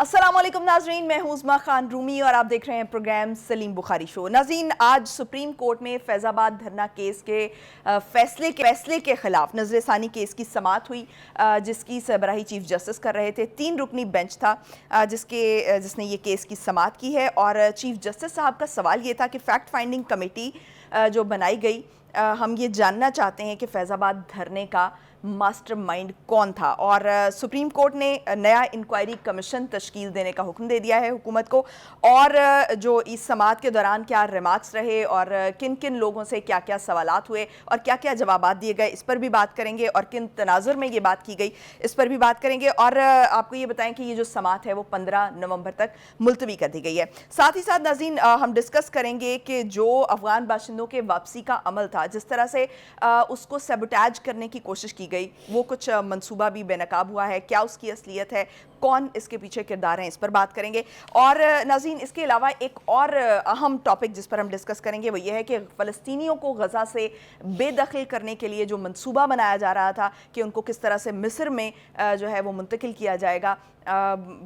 السلام علیکم ناظرین، میں ہوں عظمیٰ خان رومی اور آپ دیکھ رہے ہیں پروگرام سلیم بخاری شو۔ ناظرین، آج سپریم کورٹ میں فیض آباد دھرنا کیس کے فیصلے کے خلاف نظر ثانی کیس کی سماعت ہوئی، جس کی سربراہی چیف جسٹس کر رہے تھے۔ 3 رکنی بینچ تھا جس نے یہ کیس کی سماعت کی ہے، اور چیف جسٹس صاحب کا سوال یہ تھا کہ فیکٹ فائنڈنگ کمیٹی جو بنائی گئی، ہم یہ جاننا چاہتے ہیں کہ فیض آباد دھرنے کا ماسٹر مائنڈ کون تھا، اور سپریم کورٹ نے نیا انکوائری کمیشن تشکیل دینے کا حکم دے دیا ہے حکومت کو، اور جو اس سماعت کے دوران کیا ریمارکس رہے اور کن کن لوگوں سے کیا کیا سوالات ہوئے اور کیا کیا جوابات دیے گئے، اس پر بھی بات کریں گے، اور کن تناظر میں یہ بات کی گئی اس پر بھی بات کریں گے، اور آپ کو یہ بتائیں کہ یہ جو سماعت ہے وہ 15 نومبر تک ملتوی کر دی گئی ہے۔ ساتھ ہی ساتھ ناظرین، ہم ڈسکس کریں گے کہ جو افغان باشندوں کے واپسی کا عمل تھا، جس طرح سے اس کو سیبوٹیج کرنے کی کوشش کی گئی، وہ کچھ منصوبہ بھی بے نقاب ہوا ہے، کیا اس کی اصلیت ہے، کون اس کے پیچھے کردار ہیں، اس پر بات کریں گے۔ اور ناظرین، اس کے علاوہ ایک اور اہم ٹاپک جس پر ہم ڈسکس کریں گے وہ یہ ہے کہ فلسطینیوں کو غزہ سے بے دخل کرنے کے لیے جو منصوبہ بنایا جا رہا تھا کہ ان کو کس طرح سے مصر میں جو ہے وہ منتقل کیا جائے گا،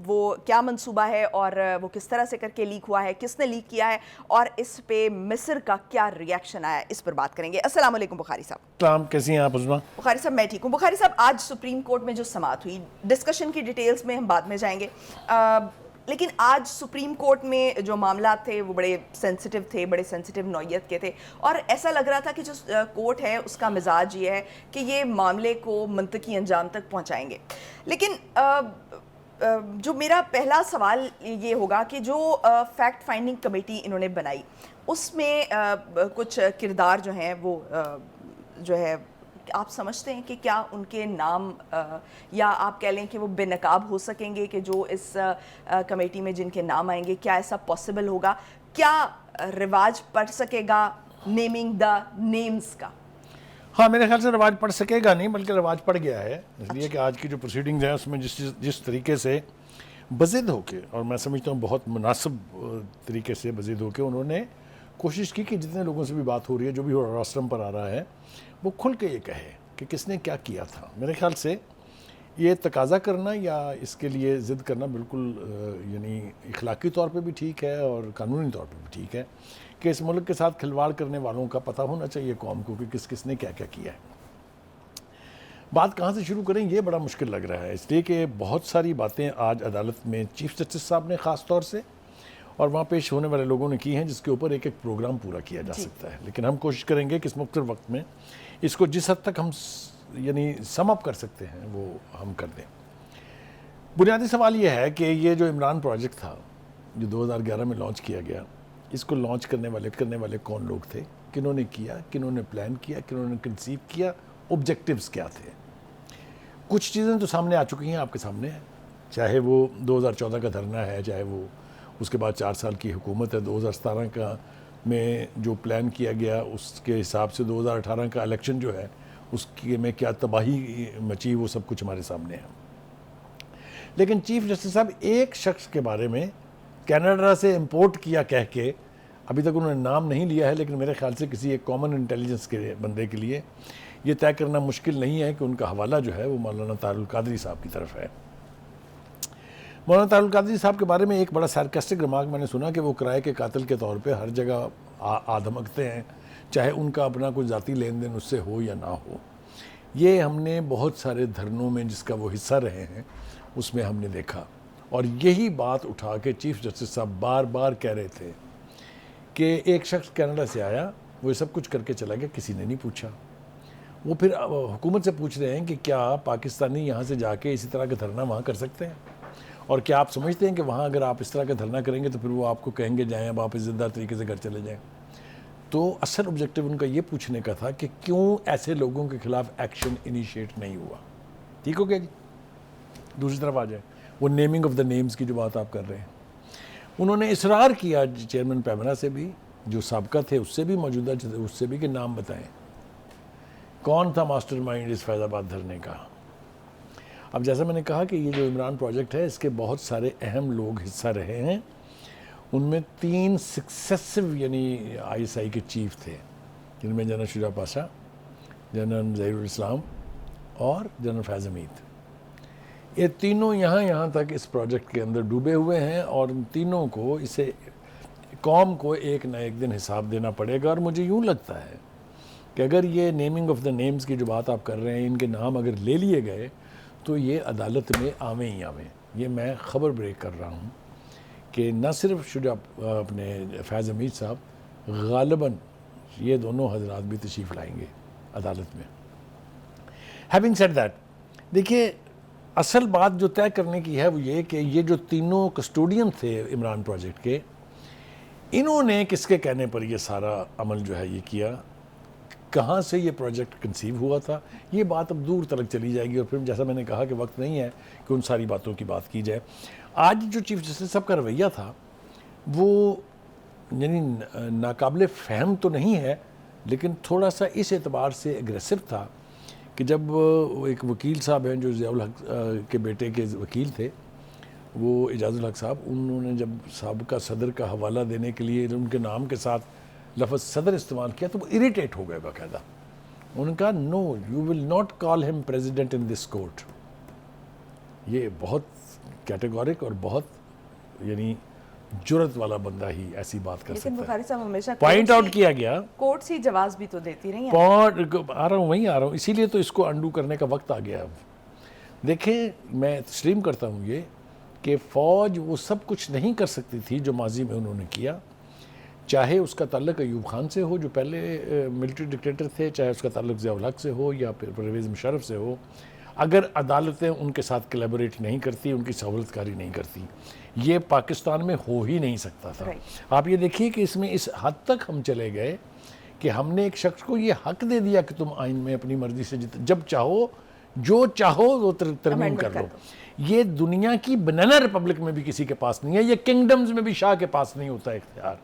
وہ کیا منصوبہ ہے اور وہ کس طرح سے کر کے لیک ہوا ہے، کس نے لیک کیا ہے، اور اس پہ مصر کا کیا ری ایکشن آیا، اس پر بات کریں گے۔ السلام علیکم بخاری صاحب۔ السلام، کیسی ہیں آپ عظمیٰ؟ بخاری صاحب، میں ٹھیک ہوں۔ بخاری صاحب، آج سپریم کورٹ میں جو سماعت ہوئی، ڈسکشن کی ڈیٹیلز میں ہم بعد میں جائیں گے، لیکن آج سپریم کورٹ میں جو معاملات تھے وہ بڑے سینسٹیو تھے، بڑے سینسٹیو نوعیت کے تھے، اور ایسا لگ رہا تھا کہ جو کورٹ ہے اس کا مزاج یہ ہے کہ یہ معاملے کو منطقی انجام تک پہنچائیں گے۔ لیکن جو میرا پہلا سوال یہ ہوگا کہ جو فیکٹ فائنڈنگ کمیٹی انہوں نے بنائی، اس میں کچھ کردار جو ہیں وہ جو ہے آپ سمجھتے ہیں کہ کیا ان کے نام یا آپ کہہ لیں کہ وہ بے نقاب ہو سکیں گے کہ جو اس کمیٹی میں جن کے نام آئیں گے، کیا ایسا پاسبل ہوگا؟ کیا رواج پڑ سکے گا نیمنگ دا نیمز کا؟ ہاں، میرے خیال سے رواج پڑ سکے گا نہیں، بلکہ رواج پڑ گیا ہے، اس لیے کہ آج کی جو پروسیڈنگز ہیں اس میں جس طریقے سے بضد ہو کے، اور میں سمجھتا ہوں بہت مناسب طریقے سے بضد ہو کے انہوں نے کوشش کی کہ جتنے لوگوں سے بھی بات ہو رہی ہے، جو بھی روسٹرم پر آ رہا ہے، وہ کھل کے یہ کہے کہ کس نے کیا کیا تھا۔ میرے خیال سے یہ تقاضا کرنا یا اس کے لیے ضد کرنا بالکل یعنی اخلاقی طور پہ بھی ٹھیک ہے اور قانونی طور پہ بھی ٹھیک ہے کہ اس ملک کے ساتھ کھلواڑ کرنے والوں کا پتہ ہونا چاہیے قوم کو کہ کس نے کیا کیا ہے۔ بات کہاں سے شروع کریں یہ بڑا مشکل لگ رہا ہے، اس لیے کہ بہت ساری باتیں آج عدالت میں چیف جسٹس صاحب نے خاص طور سے اور وہاں پیش ہونے والے لوگوں نے کی ہیں، جس کے اوپر ایک پروگرام پورا کیا جا سکتا ہے، لیکن ہم کوشش کریں گے کہ اس مختصر وقت میں اس کو جس حد تک ہم یعنی سم اپ کر سکتے ہیں وہ ہم کر دیں۔ بنیادی سوال یہ ہے کہ یہ جو عمران پروجیکٹ تھا جو 2011 میں لانچ کیا گیا، اس کو لانچ کرنے والے کون لوگ تھے، کنہوں نے کیا، کنہوں نے پلان کیا، کنہوں نے کنسیو کیا، آبجیکٹیوز کیا تھے۔ کچھ چیزیں تو سامنے آ چکی ہیں، آپ کے سامنے ہیں، چاہے وہ 2014 کا دھرنا ہے، چاہے وہ اس کے بعد 4 سال کی حکومت ہے، 2017 کا میں جو پلان کیا گیا اس کے حساب سے 2018 کا الیکشن جو ہے اس کے میں کیا تباہی مچی، وہ سب کچھ ہمارے سامنے ہے۔ لیکن چیف جسٹس صاحب ایک شخص کے بارے میں کینیڈا سے امپورٹ کیا کہہ کے ابھی تک انہوں نے نام نہیں لیا ہے، لیکن میرے خیال سے کسی ایک کامن انٹیلیجنس کے بندے کے لیے یہ طے کرنا مشکل نہیں ہے کہ ان کا حوالہ جو ہے وہ مولانا طاہر القادری صاحب کی طرف ہے۔ مولانا طاہر القادری صاحب کے بارے میں ایک بڑا سارکاسٹک ریمارک میں نے سنا کہ وہ کرائے کے قاتل کے طور پہ ہر جگہ آدھمکتے ہیں، چاہے ان کا اپنا کوئی ذاتی لین دین اس سے ہو یا نہ ہو۔ یہ ہم نے بہت سارے دھرنوں میں جس کا وہ حصہ رہے ہیں اس میں ہم نے دیکھا، اور یہی بات اٹھا کے چیف جسٹس صاحب بار بار کہہ رہے تھے کہ ایک شخص کینیڈا سے آیا، وہ سب کچھ کر کے چلا گیا، کسی نے نہیں پوچھا۔ وہ پھر حکومت سے پوچھ رہے ہیں کہ کیا پاکستانی یہاں سے جا کے اسی طرح کا دھرنا وہاں کر سکتے ہیں، اور کیا آپ سمجھتے ہیں کہ وہاں اگر آپ اس طرح کا دھرنا کریں گے تو پھر وہ آپ کو کہیں گے جائیں اب آپ عزت دار طریقے سے گھر چلے جائیں۔ تو اصل آبجیکٹیو ان کا یہ پوچھنے کا تھا کہ کیوں ایسے لوگوں کے خلاف ایکشن انیشیٹ نہیں ہوا۔ ٹھیک ہو گیا جی؟ دوسری طرف آ جائیں، وہ نیمنگ آف دا نیمز کی جو بات آپ کر رہے ہیں، انہوں نے اصرار کیا چیئرمین پیمرا سے بھی، جو سابقہ تھے اس سے بھی، موجودہ اس سے بھی، کہ نام بتائیں کون تھا ماسٹر مائنڈ اس فیض آباد دھرنے کا۔ اب جیسا میں نے کہا کہ یہ جو عمران پروجیکٹ ہے اس کے بہت سارے اہم لوگ حصہ رہے ہیں، ان میں 3 سکسیسو یعنی آئی ایس آئی کے چیف تھے، جن میں جنرل شجاع پاشا، جنرل ظہیر الاسلام اور جنرل فیض حمید۔ یہ تینوں یہاں تک اس پروجیکٹ کے اندر ڈوبے ہوئے ہیں اور ان تینوں کو اسے قوم کو ایک نہ ایک دن حساب دینا پڑے گا. اور مجھے یوں لگتا ہے کہ اگر یہ نیمنگ آف دا نیمز کی جو بات آپ کر رہے ہیں ان کے نام اگر لے لیے گئے تو یہ عدالت میں آویں ہی آویں. یہ میں خبر بریک کر رہا ہوں کہ نہ صرف شجاع اپنے فیض حمید صاحب غالباً یہ دونوں حضرات بھی تشریف لائیں گے عدالت میں. ہیونگ سیڈ دیٹ, دیکھیے اصل بات جو طے کرنے کی ہے وہ یہ کہ یہ جو تینوں کسٹوڈین تھے عمران پروجیکٹ کے, انہوں نے کس کے کہنے پر یہ سارا عمل جو ہے یہ کیا, کہاں سے یہ پروجیکٹ کنسیو ہوا تھا, یہ بات اب دور تلک چلی جائے گی. اور پھر جیسا میں نے کہا کہ وقت نہیں ہے کہ ان ساری باتوں کی بات کی جائے. آج جو چیف جسٹس صاحب کا رویہ تھا وہ یعنی ناقابل فہم تو نہیں ہے, لیکن تھوڑا سا اس اعتبار سے اگریسو تھا کہ جب ایک وکیل صاحب ہیں جو ضیاء الحق کے بیٹے کے وکیل تھے, وہ اعجاز الحق صاحب, انہوں نے جب سابقہ صدر کا حوالہ دینے کے لیے ان کے نام کے ساتھ لفظ صدر استعمال کیا تو وہ اریٹیٹ ہو گئے باقاعدہ. انہوں نے کہا نو یو ول ناٹ کال ہم پریزیڈنٹ ان دس کورٹ. یہ بہت کیٹیگورک اور بہت یعنی جرت والا بندہ ہی ایسی بات کر لیکن سکتا بخاری صاحب ہمیشہ ہے. پوائنٹ آؤٹ کیا گیا, کورٹس ہی جواز بھی تو دیتی رہی ہیں. آ رہا ہوں, اسی لیے تو اس کو انڈو کرنے کا وقت آ گیا. اب دیکھیں میں تسلیم کرتا ہوں یہ کہ فوج وہ سب کچھ نہیں کر سکتی تھی جو ماضی میں انہوں نے کیا, چاہے اس کا تعلق ایوب خان سے ہو جو پہلے ملٹری ڈکٹیٹر تھے, چاہے اس کا تعلق ضیاء الحق سے ہو یا پھر پرویز مشرف سے ہو. اگر عدالتیں ان کے ساتھ کلیبوریٹ نہیں کرتی, ان کی سہولت کاری نہیں کرتی, یہ پاکستان میں ہو ہی نہیں سکتا تھا. آپ یہ دیکھیے کہ اس میں اس حد تک ہم چلے گئے کہ ہم نے ایک شخص کو یہ حق دے دیا کہ تم آئین میں اپنی مرضی سے جب چاہو جو چاہو وہ ترمیم کر لو. یہ دنیا کی بنانا ریپبلک میں بھی کسی کے پاس نہیں ہے, یہ کنگڈمز میں بھی شاہ کے پاس نہیں ہوتا اختیار.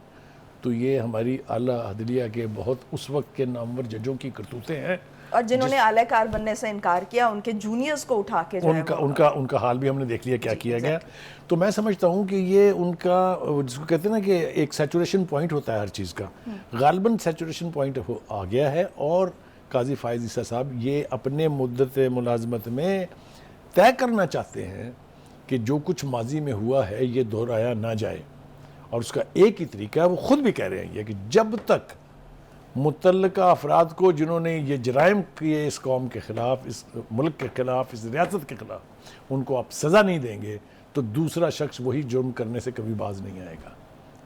تو یہ ہماری اعلیٰ عدلیہ کے بہت اس وقت کے نامور ججوں کی کرتوتیں ہیں, اور جنہوں نے اعلی کار بننے سے انکار کیا ان کے جونیئرز کو اٹھا کے ان کا حال بھی ہم نے دیکھ لیا کیا کیا گیا. تو میں سمجھتا ہوں کہ یہ ان کا جس کو کہتے ہیں نا کہ ایک سیچوریشن پوائنٹ ہوتا ہے ہر چیز کا, غالباً سیچوریشن پوائنٹ آ گیا ہے. اور قاضی فائز عیسیٰ صاحب یہ اپنے مدت ملازمت میں طے کرنا چاہتے ہیں کہ جو کچھ ماضی میں ہوا ہے یہ دہرایا نہ جائے. اور اس کا ایک ہی طریقہ ہے, وہ خود بھی کہہ رہے ہیں یہ کہ جب تک متعلقہ افراد کو جنہوں نے یہ جرائم کیے اس قوم کے خلاف, اس ملک کے خلاف, اس ریاست کے خلاف, ان کو آپ سزا نہیں دیں گے تو دوسرا شخص وہی جرم کرنے سے کبھی باز نہیں آئے گا.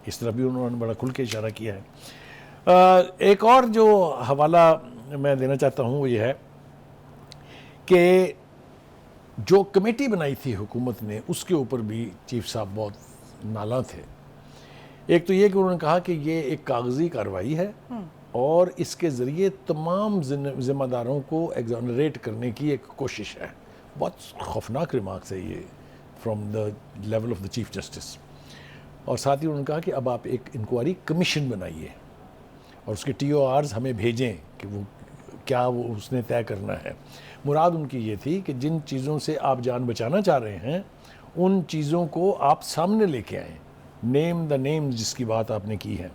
اس طرح بھی انہوں نے بڑا کھل کے اشارہ کیا ہے. ایک اور جو حوالہ میں دینا چاہتا ہوں وہ یہ ہے کہ جو کمیٹی بنائی تھی حکومت نے اس کے اوپر بھی چیف صاحب بہت نالاں تھے. ایک تو یہ کہ انہوں نے کہا کہ یہ ایک کاغذی کارروائی ہے اور اس کے ذریعے تمام ذمہ داروں کو ایگزونریٹ کرنے کی ایک کوشش ہے. بہت خوفناک ریمارکس ہے یہ from the level of the chief justice. اور ساتھ ہی انہوں نے کہا کہ اب آپ ایک انکوائری کمیشن بنائیے اور اس کے ٹی او آرز ہمیں بھیجیں کہ وہ کیا وہ اس نے طے کرنا ہے. مراد ان کی یہ تھی کہ جن چیزوں سے آپ جان بچانا چاہ رہے ہیں ان چیزوں کو آپ سامنے لے کے آئیں, نیم دا نیم جس کی بات آپ نے کی ہے.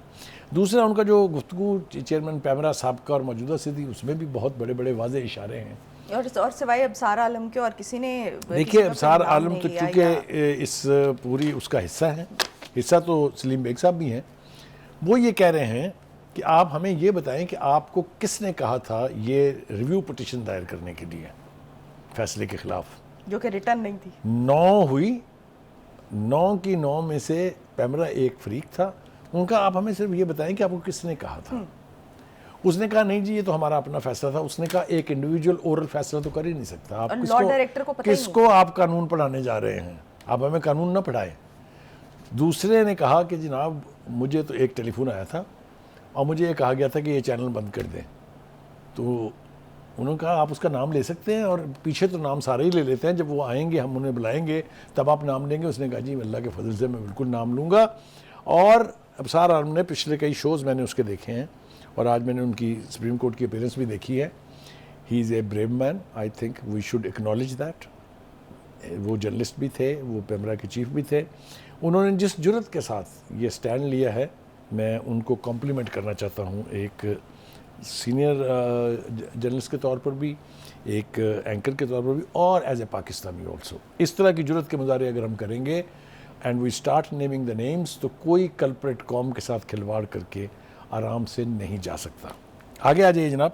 دوسرا ان کا جو گفتگو چیئرمین پیمرا صاحب کا اور موجودہ سے تھی اس میں بھی بہت بڑے بڑے واضح اشارے ہیں. اور سوائے ابصار عالم کے اور کسی نے دیکھیے ابصار عالم تو چونکہ اس پوری اس کا حصہ ہے, حصہ تو سلیم بیگ صاحب بھی ہیں. وہ یہ کہہ رہے ہیں کہ آپ ہمیں یہ بتائیں کہ آپ کو کس نے کہا تھا یہ ریویو پٹیشن دائر کرنے کے لیے فیصلے کے خلاف, جو کہ ریٹرن نہیں تھی. 9 ہوئی, 9 کی 9 میں سے پیمرا ایک فریق تھا. ان کا آپ ہمیں صرف یہ بتائیں کہ آپ کو کس نے کہا تھا. اس نے کہا نہیں جی یہ تو ہمارا اپنا فیصلہ تھا. اس نے کہا ایک انڈیویجول اورل فیصلہ تو کر ہی نہیں سکتا. آپ کس کو آپ قانون پڑھانے جا رہے ہیں, آپ ہمیں قانون نہ پڑھائیں. دوسرے نے کہا کہ جناب مجھے تو ایک ٹیلی فون آیا تھا اور مجھے یہ کہا گیا تھا کہ یہ چینل بند کر دیں. تو انہوں نے کہا آپ اس کا نام لے سکتے ہیں, اور پیچھے تو نام سارے ہی لے لیتے ہیں, جب وہ آئیں گے ہم انہیں بلائیں گے تب آپ نام لیں گے. اس نے کہا جی اللہ کے فضل سے میں بالکل نام لوں گا. اور ابصار عالم نے پچھلے کئی شوز میں نے اس کے دیکھے ہیں اور آج میں نے ان کی سپریم کورٹ کی اپیرنس بھی دیکھی ہے. He is a brave man, I think we should acknowledge that. وہ جرنلسٹ بھی تھے, وہ پیمرا کے چیف بھی تھے. انہوں نے جس جرت کے ساتھ یہ سٹینڈ لیا ہے میں ان کو کمپلیمنٹ کرنا چاہتا ہوں. ایک سینئر جرنلسٹ کے طور پر بھی، ایک اینکر کے طور پر بھی، اور ایز اے پاکستانی آلسو. اس طرح کی جرت کے مظاہرے اگر ہم کریں گے and we start naming the names, تو کوئی کلپریٹ قوم کے ساتھ کھلواڑ کر کے آرام سے نہیں جا سکتا. آگے آ جائیے جناب.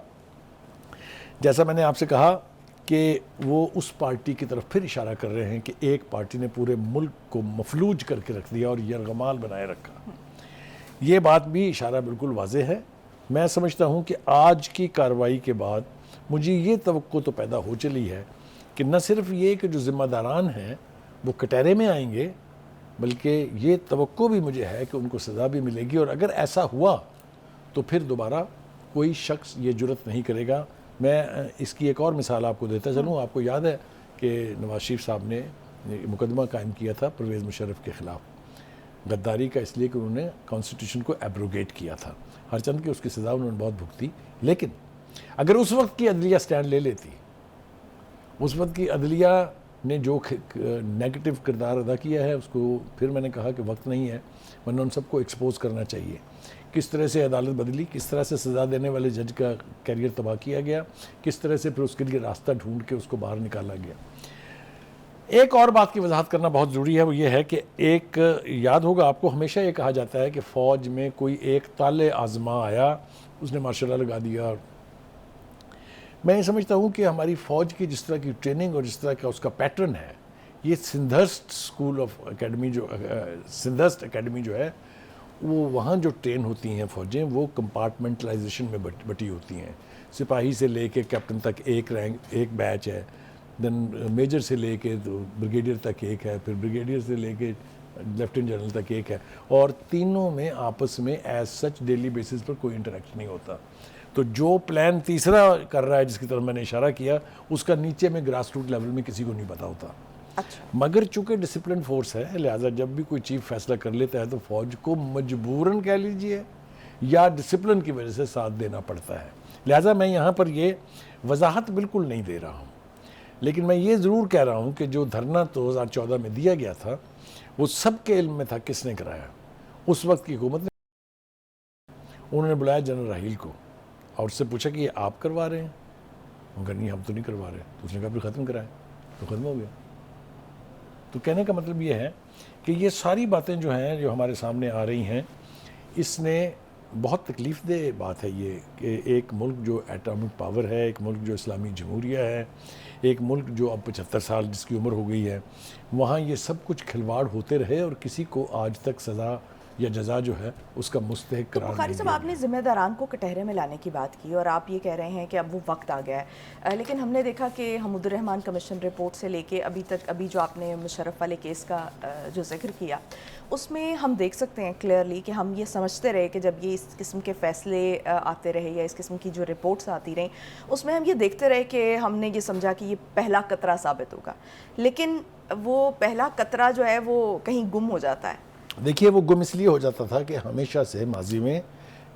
جیسا میں نے آپ سے کہا کہ وہ اس پارٹی کی طرف پھر اشارہ کر رہے ہیں کہ ایک پارٹی نے پورے ملک کو مفلوج کر کے رکھ دیا اور یرغمال بنائے رکھا. یہ بات بھی اشارہ بالکل واضح ہے. میں سمجھتا ہوں کہ آج کی کارروائی کے بعد مجھے یہ توقع تو پیدا ہو چلی ہے کہ نہ صرف یہ کہ جو ذمہ داران ہیں وہ کٹہرے میں آئیں گے، بلکہ یہ توقع بھی مجھے ہے کہ ان کو سزا بھی ملے گی. اور اگر ایسا ہوا تو پھر دوبارہ کوئی شخص یہ جرت نہیں کرے گا. میں اس کی ایک اور مثال آپ کو دیتا چلوں. آپ کو یاد ہے کہ نواز شریف صاحب نے مقدمہ قائم کیا تھا پرویز مشرف کے خلاف غداری کا، اس لیے کہ انہوں نے کانسٹیٹیوشن کو ایبروگیٹ کیا تھا. ہر چند کی اس کی سزا انہوں نے بہت بھگتی. لیکن اگر اس وقت کی عدلیہ سٹینڈ لے لیتی، اس وقت کی عدلیہ نے جو نیگیٹو کردار ادا کیا ہے، اس کو پھر میں نے کہا کہ وقت نہیں ہے، ورنہ ان سب کو ایکسپوز کرنا چاہیے. کس طرح سے عدالت بدلی، کس طرح سے سزا دینے والے جج کا کیریئر تباہ کیا گیا، کس طرح سے پھر اس کے لیے راستہ ڈھونڈ کے اس کو باہر نکالا گیا. ایک اور بات کی وضاحت کرنا بہت ضروری ہے، وہ یہ ہے کہ ایک یاد ہوگا آپ کو، ہمیشہ یہ کہا جاتا ہے کہ فوج میں کوئی ایک طالع آزما آیا، اس نے ماشاء اللہ لگا دیا. میں یہ سمجھتا ہوں کہ ہماری فوج کی جس طرح کی ٹریننگ اور جس طرح کا اس کا پیٹرن ہے، یہ سندھرسٹ اسکول آف اکیڈمی سندھرسٹ اکیڈمی جو ہے، وہ وہاں جو ٹرین ہوتی ہیں فوجیں، وہ کمپارٹمنٹلائزیشن میں بٹی ہوتی ہیں. سپاہی سے لے کے کیپٹن تک ایک رینک، ایک بیچ ہے، دین میجر سے لے کے بریگیڈیئر تک ایک ہے، پھر بریگیڈیئر سے لے کے لیفٹیننٹ جنرل تک ایک ہے، اور تینوں میں آپس میں ایز سچ ڈیلی بیسس پر کوئی انٹریکشن نہیں ہوتا. تو جو پلان تیسرا کر رہا ہے جس کی طرف میں نے اشارہ کیا، اس کا نیچے میں گراس روٹ لیول میں کسی کو نہیں پتا ہوتا. مگر چونکہ ڈسپلن فورس ہے، لہٰذا جب بھی کوئی چیف فیصلہ کر لیتا ہے تو فوج کو مجبوراً کہہ لیجئے یا ڈسپلن کی وجہ سے ساتھ دینا پڑتا ہے. لہٰذا میں یہاں پر یہ وضاحت بالکل نہیں دے رہا ہوں، لیکن میں یہ ضرور کہہ رہا ہوں کہ جو دھرنا 2014 میں دیا گیا تھا وہ سب کے علم میں تھا. کس نے کرایا؟ اس وقت کی حکومت نے. انہوں نے بلایا جنرل راحیل کو اور اس سے پوچھا کہ یہ آپ کروا رہے ہیں؟ وہ کہا نہیں، ہم تو نہیں کروا رہے. تو اس نے کہا پھر ختم کرائیں. تو ختم ہو گیا. تو کہنے کا مطلب یہ ہے کہ یہ ساری باتیں جو ہیں جو ہمارے سامنے آ رہی ہیں، اس نے بہت تکلیف دہ بات ہے یہ کہ ایک ملک جو ایٹامک پاور ہے، ایک ملک جو اسلامی جمہوریہ ہے، ایک ملک جو اب 75 سال جس کی عمر ہو گئی ہے، وہاں یہ سب کچھ کھلواڑ ہوتے رہے اور کسی کو آج تک سزا یا جزا جو ہے اس کا مستحق قرار بخاری صاحب، آپ نے ذمہ داران کو کٹہرے میں لانے کی بات کی اور آپ یہ کہہ رہے ہیں کہ اب وہ وقت آ گیا ہے، لیکن ہم نے دیکھا کہ حمود الرحمان کمیشن رپورٹ سے لے کے ابھی جو آپ نے مشرف والے کیس کا جو ذکر کیا، اس میں ہم دیکھ سکتے ہیں کلیئرلی کہ ہم یہ سمجھتے رہے کہ جب یہ اس قسم کے فیصلے آتے رہے یا اس قسم کی جو رپورٹس آتی رہیں، اس میں ہم یہ دیکھتے رہے کہ ہم نے یہ سمجھا کہ یہ پہلا قطرہ ثابت ہوگا، لیکن وہ پہلا قطرہ جو ہے وہ کہیں گم ہو جاتا ہے. دیکھیے، وہ گم اس لیے ہو جاتا تھا کہ ہمیشہ سے ماضی میں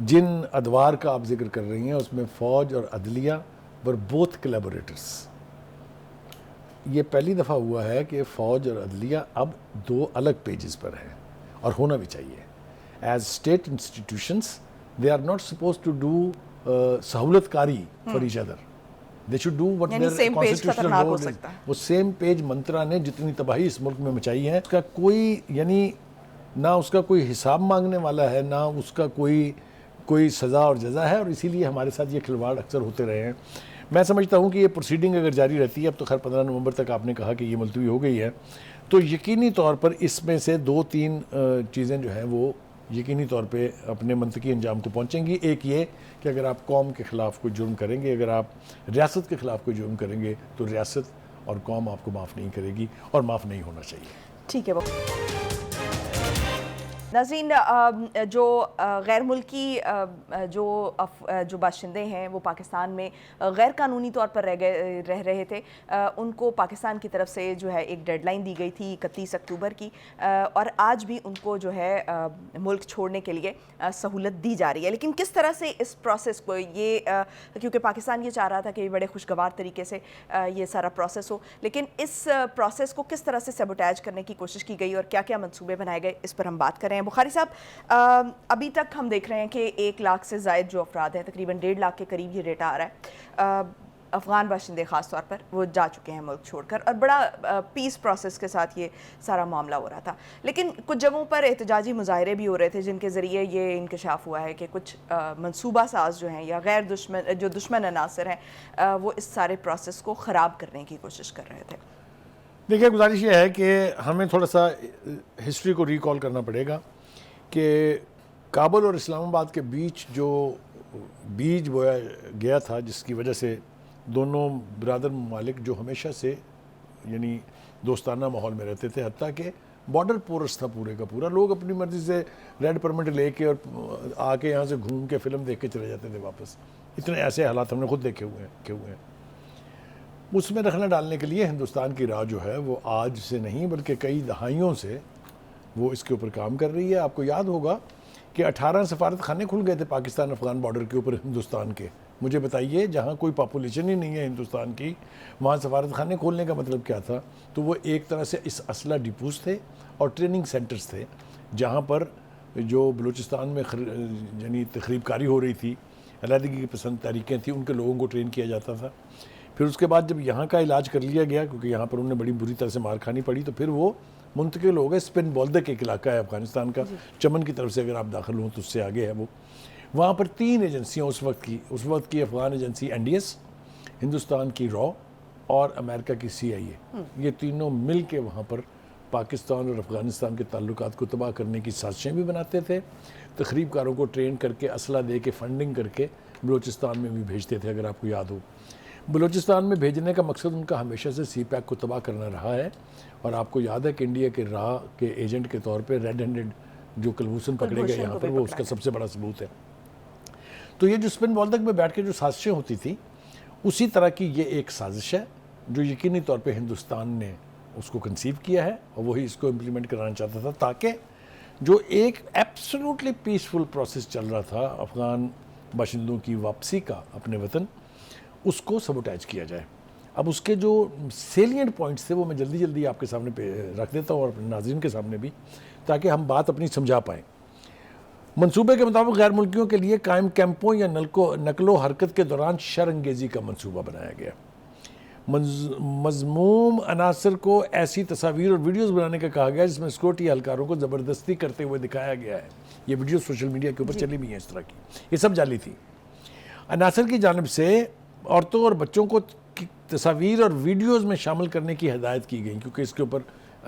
جن ادوار کا آپ ذکر کر رہی ہیں اس میں فوج اور عدلیہ ور بوتھ کلیبوریٹرز. یہ پہلی دفعہ ہوا ہے کہ فوج اور عدلیہ اب دو الگ پیجز پر ہیں، اور ہونا بھی چاہیے. As state institutions they are not suppose to do سہولت کاری for each other. They should do what their constitutional role is. وہ سیم پیج منترا نے جتنی تباہی اس ملک میں مچائی ہے، اس کا کوئی یعنی نہ اس کا کوئی حساب مانگنے والا ہے، نہ اس کا کوئی سزا اور جزا ہے، اور اسی لیے ہمارے ساتھ یہ کھلواڑ اکثر ہوتے رہے ہیں. میں سمجھتا ہوں کہ یہ پروسیڈنگ اگر جاری رہتی ہے، اب تو خیر 15 نومبر تک آپ نے کہا کہ یہ ملتوی ہو گئی ہے، تو یقینی طور پر اس میں سے 2-3 چیزیں جو ہیں وہ یقینی طور پہ اپنے منطقی انجام کو پہنچیں گی. ایک یہ کہ اگر آپ قوم کے خلاف کوئی جرم کریں گے، اگر آپ ریاست کے خلاف کوئی جرم کریں گے، تو ریاست اور قوم آپ کو معاف نہیں کرے گی، اور معاف نہیں ہونا چاہیے. ٹھیک ہے. ناظرین، جو غیر ملکی جو باشندے ہیں وہ پاکستان میں غیر قانونی طور پر رہ رہے تھے، ان کو پاکستان کی طرف سے جو ہے ایک ڈیڈ لائن دی گئی تھی 31 اکتوبر کی، اور آج بھی ان کو جو ہے ملک چھوڑنے کے لیے سہولت دی جا رہی ہے. لیکن کس طرح سے اس پروسیس کو یہ کیونکہ پاکستان یہ چاہ رہا تھا کہ بڑے خوشگوار طریقے سے یہ سارا پروسیس ہو، لیکن اس پروسیس کو کس طرح سے سیبوٹیج کرنے کی کوشش کی گئی اور کیا کیا منصوبے بنائے گئے، اس پر ہم بات کریں. ہیں. بخاری صاحب, ابھی تک ہم دیکھ رہے ہیں کہ 1 لاکھ سے زائد جو افراد ہیں, تقریباً 1.5 لاکھ کے قریب یہ ڈیٹا آ رہا ہے, افغان باشندے خاص طور پر وہ جا چکے ہیں ملک چھوڑ کر, اور بڑا پیس پروسیس کے ساتھ یہ سارا معاملہ ہو رہا تھا. لیکن کچھ جگہوں پر احتجاجی مظاہرے بھی ہو رہے تھے جن کے ذریعے یہ انکشاف ہوا ہے کہ کچھ منصوبہ ساز جو ہیں یا غیر دشمن عناصر ہیں وہ اس سارے پروسیس کو خراب کرنے کی کوشش کر رہے تھے. دیکھیے, گزارش یہ ہے کہ ہمیں تھوڑا سا ہسٹری کو ریکال کرنا پڑے گا کہ کابل اور اسلام آباد کے بیچ جو بیج بویا گیا تھا, جس کی وجہ سے دونوں برادر ممالک جو ہمیشہ سے یعنی دوستانہ ماحول میں رہتے تھے, حتیٰ کہ بارڈر پورس تھا پورے کا پورا, لوگ اپنی مرضی سے ریڈ پرمٹ لے کے اور آ کے یہاں سے گھوم کے فلم دیکھ کے چلے جاتے تھے واپس. اتنے ایسے حالات ہم نے خود دیکھے ہوئے ہیں. اس میں رخنہ ڈالنے کے لیے ہندوستان کی راہ جو ہے وہ آج سے نہیں بلکہ کئی دہائیوں سے وہ اس کے اوپر کام کر رہی ہے. آپ کو یاد ہوگا کہ 18 سفارت خانے کھل گئے تھے پاکستان افغان بارڈر کے اوپر ہندوستان کے. مجھے بتائیے, جہاں کوئی پاپولیشن ہی نہیں ہے ہندوستان کی, وہاں سفارت خانے کھولنے کا مطلب کیا تھا؟ تو وہ ایک طرح سے اس اسلحہ ڈپوز تھے اور ٹریننگ سینٹرز تھے, جہاں پر جو بلوچستان میں یعنی تخریب کاری ہو رہی تھی, علیحدگی کی پسند تحریکیں تھیں, ان کے لوگوں کو ٹرین کیا جاتا تھا. پھر اس کے بعد جب یہاں کا علاج کر لیا گیا, کیونکہ یہاں پر انہیں بڑی بری طرح سے مار کھانی پڑی, تو پھر وہ منتقل ہو گئے. اسپن بولدک ایک علاقہ ہے افغانستان کا, چمن کی طرف سے اگر آپ داخل ہوں تو اس سے آگے ہے وہ. وہاں پر 3 ایجنسیاں اس وقت کی افغان ایجنسی NDS, ہندوستان کی را اور امریکہ کی CIA, یہ تینوں مل کے وہاں پر پاکستان اور افغانستان کے تعلقات کو تباہ کرنے کی سازشیں بھی بناتے تھے. تخریب کاروں کو ٹرین کر کے, اسلحہ دے کے, فنڈنگ کر کے بلوچستان میں بھی بھیجتے تھے. اگر آپ کو یاد ہو, بلوچستان میں بھیجنے کا مقصد ان کا ہمیشہ سے CPAC کو تباہ کرنا رہا ہے. اور آپ کو یاد ہے کہ انڈیا کے راہ کے ایجنٹ کے طور پہ ریڈ ہینڈڈ جو کلبھوشن پکڑے گئے یہاں پر, وہ اس کا سب سے بڑا ثبوت ہے. تو یہ جو اسپن بولدک میں بیٹھ کے جو سازشیں ہوتی تھی, اسی طرح کی یہ ایک سازش ہے جو یقینی طور پہ ہندوستان نے اس کو کنسیو کیا ہے اور وہی اس کو امپلیمنٹ کرانا چاہتا تھا, تاکہ جو ایک ایبسولوٹلی پیسفل پروسیس چل رہا تھا افغان باشندوں کی واپسی کا اپنے وطن, اس کو سبوٹائج کیا جائے. اب اس کے جو سیلینٹ پوائنٹس تھے وہ میں جلدی آپ کے سامنے رکھ دیتا ہوں اور اپنے ناظرین کے سامنے بھی, تاکہ ہم بات اپنی سمجھا پائیں. منصوبے کے مطابق غیر ملکیوں کے لیے قائم کیمپوں یا نقل و حرکت کے دوران شر انگیزی کا منصوبہ بنایا گیا. مذموم عناصر کو ایسی تصاویر اور ویڈیوز بنانے کا کہا گیا جس میں سیکورٹی اہلکاروں کو زبردستی کرتے ہوئے دکھایا گیا ہے. یہ ویڈیو سوشل میڈیا کے اوپر چلی بھی ہیں اس طرح کی, یہ سب جعلی تھی. عناصر کی جانب سے عورتوں اور بچوں کو تصاویر اور ویڈیوز میں شامل کرنے کی ہدایت کی گئی, کیونکہ اس کے اوپر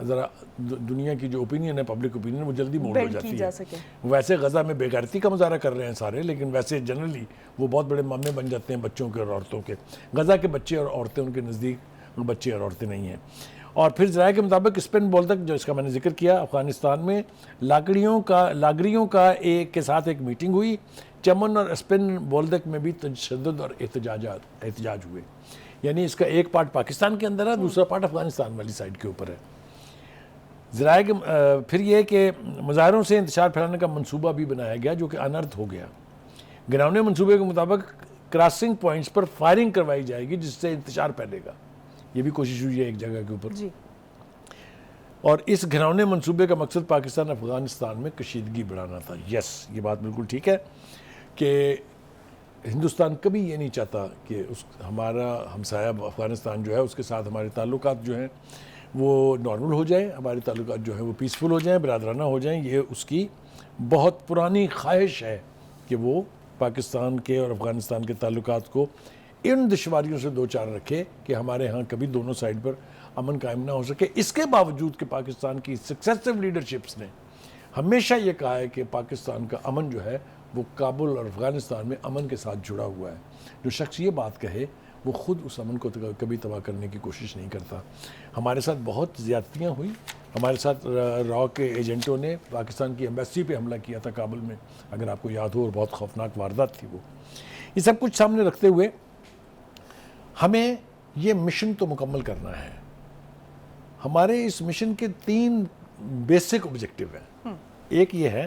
ذرا دنیا کی جو اوپینین ہے, پبلک اوپینین, وہ جلدی موڈ ہو جاتی ہے. ویسے غزہ میں بے غیرتی کا مظاہرہ کر رہے ہیں سارے, لیکن ویسے جنرلی وہ بہت بڑے مامے بن جاتے ہیں بچوں کے اور عورتوں کے. غزہ کے بچے اور عورتیں ان کے نزدیک بچے اور عورتیں نہیں ہیں. اور پھر ذرائع کے مطابق اسپن بولدک, جو اس کا میں نے ذکر کیا, افغانستان میں لاگریوں کا کے ساتھ ایک میٹنگ ہوئی. چمن اور اسپن بولدک میں بھی تشدد اور احتجاج ہوئے. یعنی اس کا ایک پارٹ پاکستان کے اندر ہے, دوسرا پارٹ افغانستان والی سائڈ کے اوپر ہے. ذرائع کے پھر یہ کہ مظاہروں سے انتشار پھیلانے کا منصوبہ بھی بنایا گیا جو کہ انرتھ ہو گیا. گھناؤنے منصوبے کے مطابق کراسنگ پوائنٹس پر فائرنگ کروائی جائے گی جس سے انتشار پھیلے گا. یہ بھی کوشش ہوئی ہے ایک جگہ کے اوپر. اور اس گھناؤنے منصوبے کا مقصد پاکستان افغانستان میں کشیدگی بڑھانا تھا. یس, یہ بات بالکل ٹھیک ہے کہ ہندوستان کبھی یہ نہیں چاہتا کہ ہمارا ہمسایہ افغانستان جو ہے اس کے ساتھ ہمارے تعلقات جو ہیں وہ نارمل ہو جائیں, ہمارے تعلقات جو ہیں وہ پیسفل ہو جائیں, برادرانہ ہو جائیں. یہ اس کی بہت پرانی خواہش ہے کہ وہ پاکستان کے اور افغانستان کے تعلقات کو ان دشواریوں سے دوچار رکھے کہ ہمارے ہاں کبھی دونوں سائڈ پر امن قائم نہ ہو سکے. اس کے باوجود کہ پاکستان کی سکسیسو لیڈرشپس نے ہمیشہ یہ کہا ہے کہ پاکستان کا امن جو ہے وہ کابل اور افغانستان میں امن کے ساتھ جڑا ہوا ہے. جو شخص یہ بات کہے وہ خود اس امن کو کبھی تباہ کرنے کی کوشش نہیں کرتا. ہمارے ساتھ بہت زیادتیاں ہوئی. ہمارے ساتھ را کے ایجنٹوں نے پاکستان کی ایمبیسی پہ حملہ کیا تھا کابل میں, اگر آپ کو یاد ہو, اور بہت خوفناک واردات تھی وہ. یہ سب کچھ سامنے رکھتے ہوئے ہمیں یہ مشن تو مکمل کرنا ہے. ہمارے اس مشن کے 3 بیسک آبجیکٹیو ہیں. ایک یہ ہے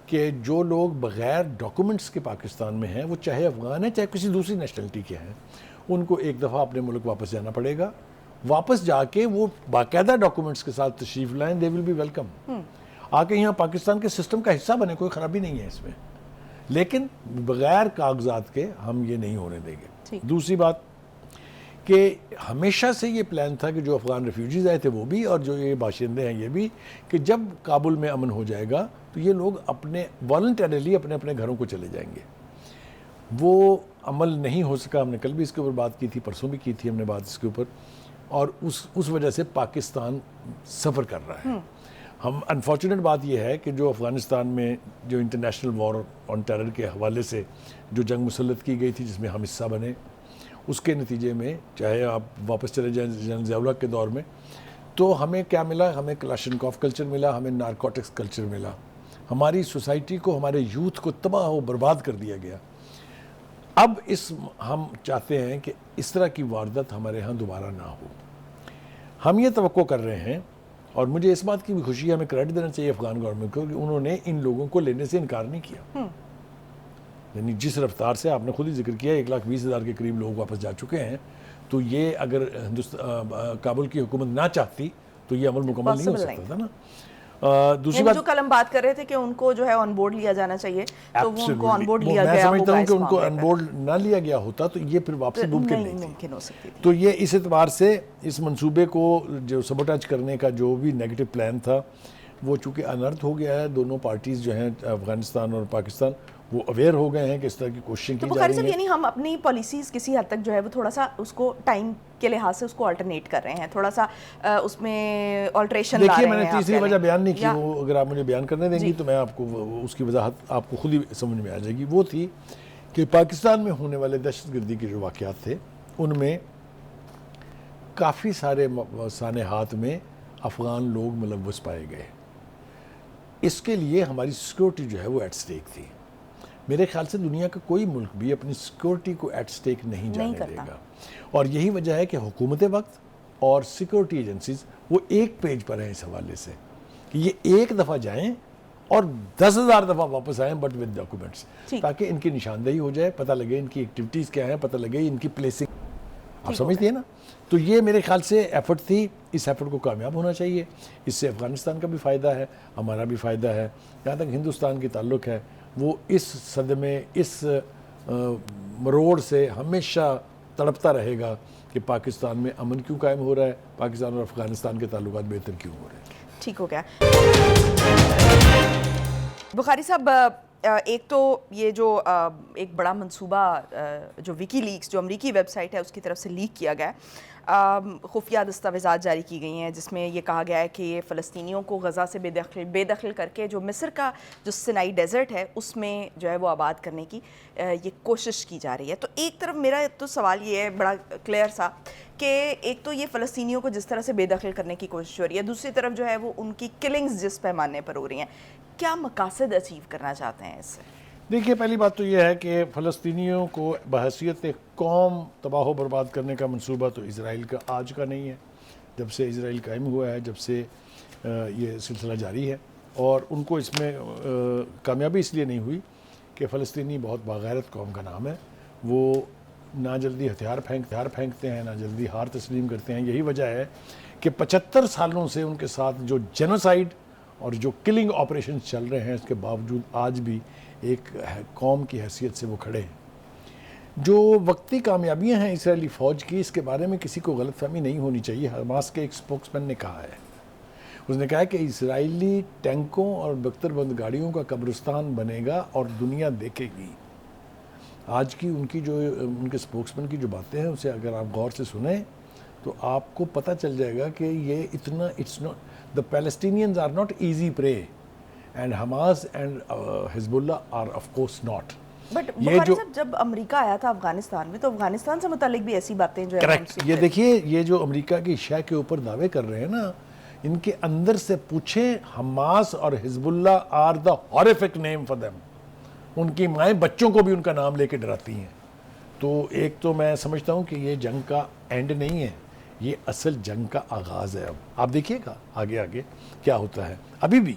کہ جو لوگ بغیر ڈاکومنٹس کے پاکستان میں ہیں, وہ چاہے افغان ہیں چاہے کسی دوسری نیشنلٹی کے ہیں, ان کو ایک دفعہ اپنے ملک واپس جانا پڑے گا. واپس جا کے وہ باقاعدہ ڈاکومنٹس کے ساتھ تشریف لائیں, دے ول بی ویلکم. آ کے یہاں پاکستان کے سسٹم کا حصہ بنے, کوئی خرابی نہیں ہے اس میں, لیکن بغیر کاغذات کے ہم یہ نہیں ہونے دیں گے. دوسری بات کہ ہمیشہ سے یہ پلان تھا کہ جو افغان ریفیوجیز آئے تھے وہ بھی, اور جو یہ باشندے ہیں یہ بھی, کہ جب کابل میں امن ہو جائے گا تو یہ لوگ اپنے والنٹریلی اپنے اپنے گھروں کو چلے جائیں گے. وہ عمل نہیں ہو سکا. ہم نے کل بھی اس کے اوپر بات کی تھی, پرسوں بھی کی تھی ہم نے بات اس کے اوپر, اور اس وجہ سے پاکستان سفر کر رہا ہے. ہم انفارچونیٹ بات یہ ہے کہ جو افغانستان میں جو انٹرنیشنل وار آن ٹیرر کے حوالے سے جو جنگ مسلط کی گئی تھی جس میں ہم حصہ بنے, اس کے نتیجے میں چاہے آپ واپس چلے جائیں جنرل ضیاء الحق کے دور میں, تو ہمیں کیا ملا؟ ہمیں کلاشنکوف کلچر ملا, ہمیں نارکوٹکس کلچر ملا. ہماری سوسائٹی کو, ہمارے یوتھ کو تباہ و برباد کر دیا گیا. اب ہم چاہتے ہیں کہ اس طرح کی واردات ہمارے ہاں دوبارہ نہ ہو. ہم یہ توقع کر رہے ہیں, اور مجھے اس بات کی بھی خوشی ہے, ہمیں کریڈٹ دینا چاہیے افغان گورنمنٹ کو کہ انہوں نے ان لوگوں کو لینے سے انکار نہیں کیا. یعنی جس رفتار سے آپ نے خود ہی ذکر کیا 1,20,000 کے قریب لوگ واپس جا چکے ہیں, تو یہ اگر کابل کی حکومت نہ چاہتی تو یہ عمل مکمل نہیں ہو سکتا تھا نا. دوسری بات جو کل ہم بات کر رہے تھے کہ ان کو جو ہے آن بورڈ لیا جانا چاہیے, تو وہ ان کو آن بورڈ لیا گیا. میں سمجھتا ہوں کہ ان کو آن بورڈ نہ لیا گیا ہوتا تو یہ پھر واپسی ممکن نہیں ہو سکتی. تو یہ اس اعتبار سے اس منصوبے کو جو سبوٹاج کرنے کا جو بھی نیگیٹو پلان تھا وہ چونکہ انرتھ ہو گیا ہے. دونوں پارٹیز جو ہیں افغانستان اور پاکستان وہ اویئر ہو گئے ہیں کہ اس طرح کی کوششیں کی جا رہی ہیں. یعنی ہم اپنی پالیسیز کسی حد تک جو ہے وہ تھوڑا سا اس کو ٹائم کے لحاظ سے اس کو آلٹرنیٹ کر رہے ہیں, تھوڑا سا اس میں آلٹریشن لا رہے ہیں. دیکھیے میں نے تیسری وجہ بیان نہیں کی, وہ اگر آپ مجھے بیان کرنے دیں گی تو میں آپ کو اس کی وضاحت آپ کو خود ہی سمجھ میں آ جائے گی. وہ تھی کہ پاکستان میں ہونے والے دہشت گردی کے جو واقعات تھے ان میں کافی سارے سانحات میں افغان لوگ ملوث پائے گئے. اس کے لیے ہماری سیکورٹی جو ہے وہ ایٹ سٹیک تھی. میرے خیال سے دنیا کا کوئی ملک بھی اپنی سیکورٹی کو ایٹ سٹیک نہیں جانے دے گا, اور یہی وجہ ہے کہ حکومت وقت اور سیکورٹی ایجنسیز وہ ایک پیج پر ہیں اس حوالے سے کہ یہ ایک دفعہ جائیں اور 10,000 دفعہ واپس آئیں بٹ ود ڈاکومنٹس, تاکہ ان کی نشاندہی ہو جائے, پتہ لگے ان کی ایکٹیویٹیز کیا ہیں, پتہ لگے ان کی پلیسنگ. آپ سمجھتے ہیں نا. تو یہ میرے خیال سے ایفرٹ تھی, اس ایفرٹ کو کامیاب ہونا چاہیے. اس سے افغانستان کا بھی فائدہ ہے, ہمارا بھی فائدہ ہے. جہاں تک ہندوستان کی تعلق ہے وہ اس صدمے, اس مروڑ سے ہمیشہ تڑپتا رہے گا کہ پاکستان میں امن کیوں قائم ہو رہا ہے, پاکستان اور افغانستان کے تعلقات بہتر کیوں ہو رہے ہیں. ٹھیک ہو گیا. بخاری صاحب, ایک تو یہ جو ایک بڑا منصوبہ جو وکی لیکس جو امریکی ویب سائٹ ہے اس کی طرف سے لیک کیا گیا ہے, خفیہ دستاویزات جاری کی گئی ہیں جس میں یہ کہا گیا ہے کہ یہ فلسطینیوں کو غزہ سے بے دخل کر کے جو مصر کا جو سینائی ڈیزرٹ ہے اس میں جو ہے وہ آباد کرنے کی یہ کوشش کی جا رہی ہے. تو ایک طرف میرا تو سوال یہ ہے بڑا کلیئر سا کہ ایک تو یہ فلسطینیوں کو جس طرح سے بے دخل کرنے کی کوشش ہو رہی ہے, دوسری طرف جو ہے وہ ان کی کلنگز جس پیمانے پر ہو رہی ہیں, کیا مقاصد اچیو کرنا چاہتے ہیں اس سے؟ دیکھیے پہلی بات تو یہ ہے کہ فلسطینیوں کو بحیثیت ایک قوم تباہ و برباد کرنے کا منصوبہ تو اسرائیل کا آج کا نہیں ہے. جب سے اسرائیل قائم ہوا ہے, جب سے یہ سلسلہ جاری ہے, اور ان کو اس میں کامیابی اس لیے نہیں ہوئی کہ فلسطینی بہت باغیرت قوم کا نام ہے. وہ نہ جلدی ہتھیار پھینکتے ہیں, نہ جلدی ہار تسلیم کرتے ہیں. یہی وجہ ہے کہ 75 سالوں سے ان کے ساتھ جو جینوسائیڈ اور جو کلنگ آپریشن چل رہے ہیں, اس کے باوجود آج بھی ایک قوم کی حیثیت سے وہ کھڑے ہیں. جو وقتی کامیابیاں ہیں اسرائیلی فوج کی, اس کے بارے میں کسی کو غلط فہمی نہیں ہونی چاہیے. حماس کے ایک اسپوکس مین نے کہا ہے, اس نے کہا کہ اسرائیلی ٹینکوں اور بختر بند گاڑیوں کا قبرستان بنے گا اور دنیا دیکھے گی. آج کی ان کی جو ان کے اسپوکس مین کی جو باتیں ہیں اسے اگر آپ غور سے سنیں تو آپ کو پتہ چل جائے گا کہ یہ اتنا it's not the Palestinians are not easy prey and Hamas and Hezbollah are of course not. But Bukhari sahab جب امریکہ آیا تھا افغانستان میں تو افغانستان سے متعلق بھی ایسی باتیں جو کریکٹ. یہ دیکھیے یہ جو امریکہ کی شے کے اوپر دعوے کر رہے ہیں نا, ان کے اندر سے پوچھیں حماس اور Hezbollah are the horrific name for them. ان کی مائیں بچوں کو بھی ان کا نام لے کے ڈراتی ہیں. تو ایک تو میں سمجھتا ہوں کہ یہ جنگ کا اینڈ نہیں ہے, یہ اصل جنگ کا آغاز ہے. اب آپ دیکھیے گا آگے آگے کیا ہوتا ہے. ابھی بھی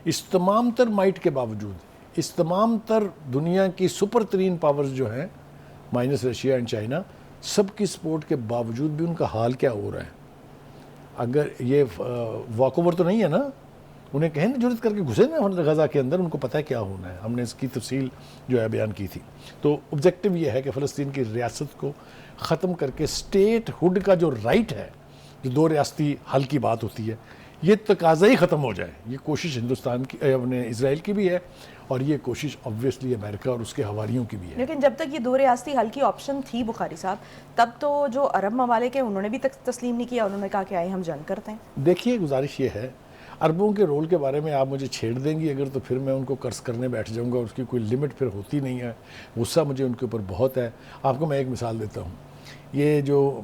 اس تمام تر مائٹ کے باوجود, اس تمام تر دنیا کی سپر ترین پاورز جو ہیں مائنس رشیا اینڈ چائنا, سب کی سپورٹ کے باوجود بھی ان کا حال کیا ہو رہا ہے. اگر یہ واک اوور تو نہیں ہے نا, انہیں کہیں نا جرت کر کے گھسے نا غزہ کے اندر, ان کو پتہ ہے کیا ہونا ہے. ہم نے اس کی تفصیل جو ہے بیان کی تھی. تو آبجیکٹو یہ ہے کہ فلسطین کی ریاست کو ختم کر کے اسٹیٹ ہوڈ کا جو رائٹ ہے, جو دو ریاستی حل کی بات ہوتی ہے, یہ تقاضا ہی ختم ہو جائے. یہ کوشش ہندوستان کی اپنے اسرائیل کی بھی ہے, اور یہ کوشش obviously امریکہ اور اس کے حواریوں کی بھی ہے. لیکن جب تک یہ دو ریاستی حل کی آپشن تھی بخاری صاحب, تب تو جو عرب ممالک ہیں انہوں نے بھی تسلیم نہیں کیا. انہوں نے کہا کہ آئے ہم جنگ کرتے ہیں. دیکھیے گزارش یہ ہے, عربوں کے رول کے بارے میں آپ مجھے چھیڑ دیں گی اگر, تو پھر میں ان کو قرض کرنے بیٹھ جاؤں گا. اس کی کوئی لمٹ پھر ہوتی نہیں ہے. غصہ مجھے ان کے اوپر بہت ہے. آپ کو میں ایک مثال دیتا ہوں. یہ جو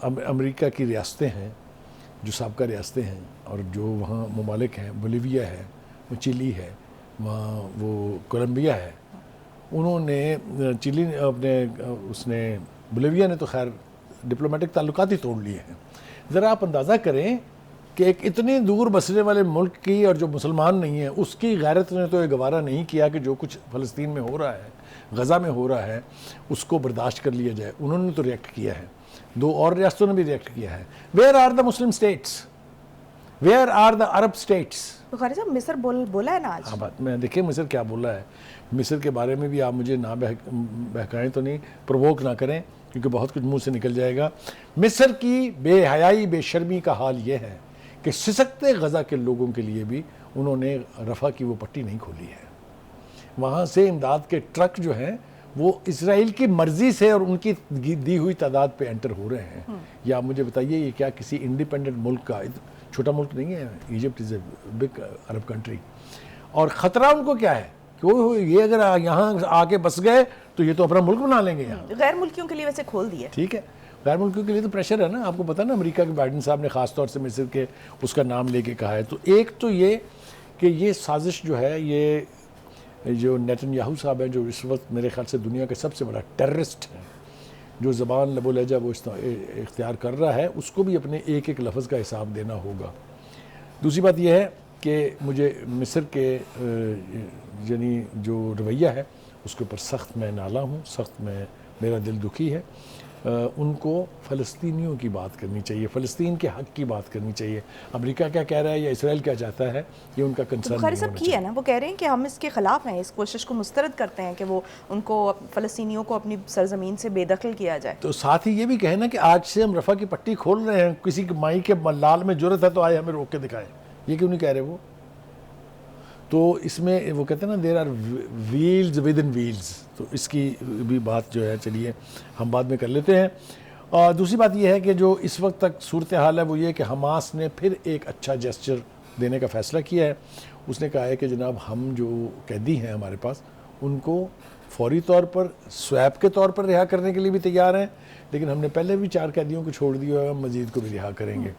امریکہ کی ریاستیں ہیں, جو سابقہ ریاستیں ہیں, اور جو وہاں ممالک ہیں, بولیویا ہے, وہ چلی ہے, وہاں وہ کولمبیا ہے, انہوں نے چلی اپنے اس نے بولیویا نے تو خیر ڈپلومیٹک تعلقات ہی توڑ لیے ہیں. ذرا آپ اندازہ کریں کہ ایک اتنی دور بسنے والے ملک کی, اور جو مسلمان نہیں ہے, اس کی غیرت نے تو یہ گوارا نہیں کیا کہ جو کچھ فلسطین میں ہو رہا ہے, غزہ میں ہو رہا ہے, اس کو برداشت کر لیا جائے. انہوں نے تو ریئیکٹ کیا ہے, دو اور ریاستوں نے بھی ریئیکٹ کیا ہے. Where are the Muslim states, where are the Arab states? Bukhari sahab مصر بولا ہے نا آج. ہاں بات میں دیکھیں مصر کیا بولا ہے. مصر کے بارے میں بھی آپ مجھے نہ بہکائیں تو نہیں, پرووک نہ کریں, کیونکہ بہت کچھ منہ سے نکل جائے گا. مصر کی بے حیائی بے شرمی کا حال یہ ہے کہ سسکتے غزہ کے لوگوں کے لیے بھی انہوں نے رفح کی وہ پٹی نہیں کھولی ہے. وہاں سے امداد کے ٹرک جو ہیں وہ اسرائیل کی مرضی سے اور ان کی دی ہوئی تعداد پہ انٹر ہو رہے ہیں. یا آپ مجھے بتائیے یہ کیا کسی انڈیپینڈنٹ ملک کا, چھوٹا ملک نہیں ہے, Egypt is a big Arab country, اور خطرہ ان کو کیا ہے کہ یہ اگر یہاں آ کے بس گئے تو یہ تو اپنا ملک بنا لیں گے یہاں. غیر ملکیوں کے لیے ویسے کھول دیا. ٹھیک ہے, غیر ملکیوں کے لیے تو پریشر ہے نا. آپ کو پتہ نا امریکہ کے بائیڈن صاحب نے خاص طور سے مصر کے اس کا نام لے کے کہا ہے. تو ایک تو یہ کہ یہ سازش جو ہے, یہ جو نیتن یاہو صاحب ہے, جو اس وقت میرے خیال سے دنیا کا سب سے بڑا ٹیررسٹ ہے, جو زبان لب و لہجہ وہ اختیار کر رہا ہے, اس کو بھی اپنے ایک ایک لفظ کا حساب دینا ہوگا. دوسری بات یہ ہے کہ مجھے مصر کے یعنی جو رویہ ہے اس کے اوپر سخت میں نالا ہوں, سخت میں میرا دل دکھی ہے. ان کو فلسطینیوں کی بات کرنی چاہیے, فلسطین کے حق کی بات کرنی چاہیے. امریکہ کیا کہہ رہا ہے یا اسرائیل کیا چاہتا ہے, یہ ان کا کنسرن بخاری صاحب کی ہے نا, وہ کہہ رہے ہیں کہ ہم اس کے خلاف ہیں, اس کوشش کو مسترد کرتے ہیں کہ وہ ان کو فلسطینیوں کو اپنی سرزمین سے بے دخل کیا جائے. تو ساتھ ہی یہ بھی کہیں نا کہ آج سے ہم رفح کی پٹی کھول رہے ہیں, کسی کی مائی کے لال میں جرت ہے تو آئے ہمیں روک کے دکھائے. یہ کیوں نہیں کہہ رہے وہ؟ تو اس میں وہ کہتے ہیں نا there are wheels within wheels, تو اس کی بھی بات جو ہے چلیے ہم بعد میں کر لیتے ہیں. اور دوسری بات یہ ہے کہ جو اس وقت تک صورتحال ہے وہ یہ کہ حماس نے پھر ایک اچھا جیسچر دینے کا فیصلہ کیا ہے. اس نے کہا ہے کہ جناب ہم جو قیدی ہیں ہمارے پاس ان کو فوری طور پر سویپ کے طور پر رہا کرنے کے لیے بھی تیار ہیں, لیکن ہم نے پہلے بھی 4 قیدیوں کو چھوڑ دیا ہے, ہم مزید کو بھی رہا کریں گے.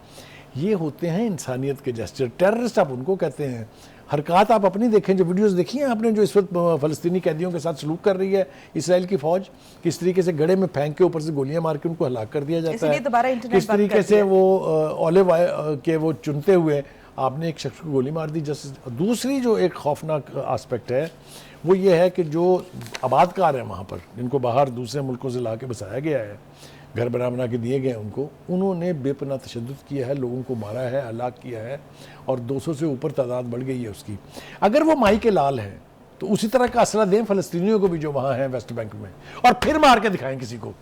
یہ ہوتے ہیں انسانیت کے جیسچر. ٹیررسٹ آپ ان کو کہتے ہیں. حرکات آپ اپنی دیکھیں, جو ویڈیوز دیکھی ہیں آپ نے جو اس وقت فلسطینی قیدیوں کے ساتھ سلوک کر رہی ہے اسرائیل کی فوج, کس طریقے سے گڑھے میں پھینک کے اوپر سے گولیاں مار کے ان کو ہلاک کر دیا جاتا ہے, کس طریقے سے وہ اولیو کے وہ چنتے ہوئے آپ نے ایک شخص کو گولی مار دی. دوسری جو ایک خوفناک آسپیکٹ ہے وہ یہ ہے کہ جو آباد کار ہیں وہاں پر, جن کو باہر دوسرے ملکوں سے لا کے بسایا گیا ہے, گھر بنا کے دیے گئے ان کو, انہوں نے بے پناہ تشدد کیا ہے, لوگوں کو مارا ہے, ہلاک کیا ہے, اور 200 سے اوپر تعداد بڑھ گئی ہے اس کی. اگر وہ مائی کے لال ہیں تو اسی طرح کا اسلحہ دیں فلسطینیوں کو بھی جو وہاں ہیں ویسٹ بینک میں, اور پھر مار کے دکھائیں کسی کو.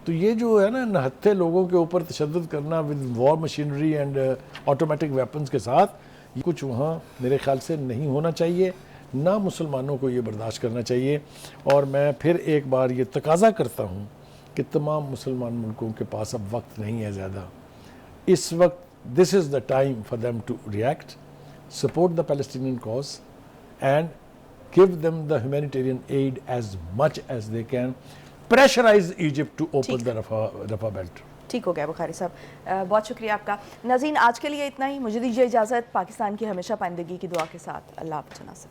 تو یہ جو ہے نا نہتھے لوگوں کے اوپر تشدد کرنا with war machinery and automatic weapons کے ساتھ, یہ کچھ وہاں میرے خیال سے نہیں ہونا چاہیے, نہ مسلمانوں کو یہ برداشت کرنا چاہیے. اور میں پھر ایک بار یہ تقاضا کرتا ہوں کہ تمام مسلمان ملکوں کے پاس اب وقت نہیں ہے زیادہ. اس وقت this is the time for them to react, support the Palestinian cause and give them the humanitarian aid as much as they can, pressurize Egypt to open the Rafah belt. ٹھیک ہو گیا بخاری صاحب, بہت شکریہ آپ کا. ناظرین آج کے لیے اتنا ہی, مجھے دیجیے اجازت. پاکستان کی ہمیشہ پائندگی کی دعا کے ساتھ اللہ حافظ.